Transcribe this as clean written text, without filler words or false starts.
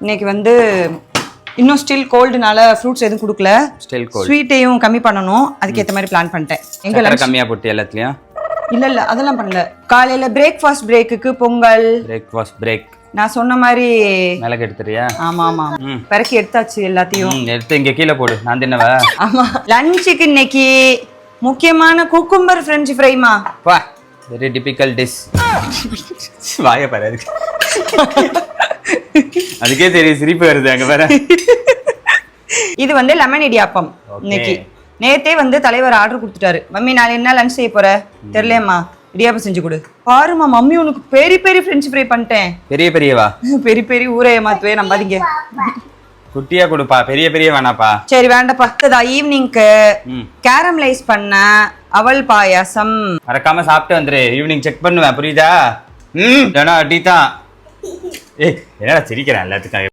இன்னைக்கு வந்து இன்னும் ஸ்டில் கோல்டுனால ஃப்ரூட்ஸ் எதுவும் கொடுக்கல. Still gold. ஸ்வீட்டையும் கம்மி பண்ணணும். அதுக்கு ஏத்த மாதிரி பிளான் பண்ணிட்டேன். எங்க சக்கரை கம்மியா போட்டு எல்லாத்துலயும்? இல்ல அதெல்லாம் பண்ணல. காலையில பிரேக்ஃபாஸ்ட் பிரேக்குக்கு பொங்கல். Breakfast break. நான் சொன்ன மாதிரி மிளகு எடுத்துறியா? ஆமா பறக்கி எடுத்தாச்சு எல்லாத்தையும். எடுத்து இங்க கீழே போடு, நான் தின்னவா? ஆமா. லஞ்சுக்கு இன்னைக்கு முக்கியமான குக்கும்பர் ஃப்ரெஞ்ச் ஃப்ரைமா. வா, வெரி டிபிக்கல் டிஷ். வாய பாரு அதுக்கு. அதுக்கே தெரியும் சிரிப்பு வருது அங்க பாரு. இது வந்து லெமன் இடியாப்பம். இன்னைக்கு நேத்தே வந்து தலைவர் ஆர்டர் கொடுத்துட்டாரு. மம்மி நான் என்ன லஞ்ச் செய்ய போற தெரியலையம்மா, இடியாப்பம் செஞ்சு கொடு. பாருமா மம்மி உனக்கு பெரிய பெரிய ஃப்ரெஞ்ச் ஃப்ரை பண்ணிட்டேன். பெரிய பெரியவா? பெரிய பெரிய ஊரே ஏமாத்துவே நம்பாதீங்க. குட்டியா கொடுப்பா, பெரிய பெரிய வேணாப்பா. சரி வேண்டாப்பா. ஈவினிங்க்கு கேரமலைஸ் பண்ண அவல் பாயாசம் மறக்காம சாப்பிட்டு வந்துரு. ஈவினிங் செக் பண்ணுவேன், புரியுதா? ஏன்னா அடி தான். ஏய் என்னடா சிரிக்கிறேன் எல்லாத்துக்கும்.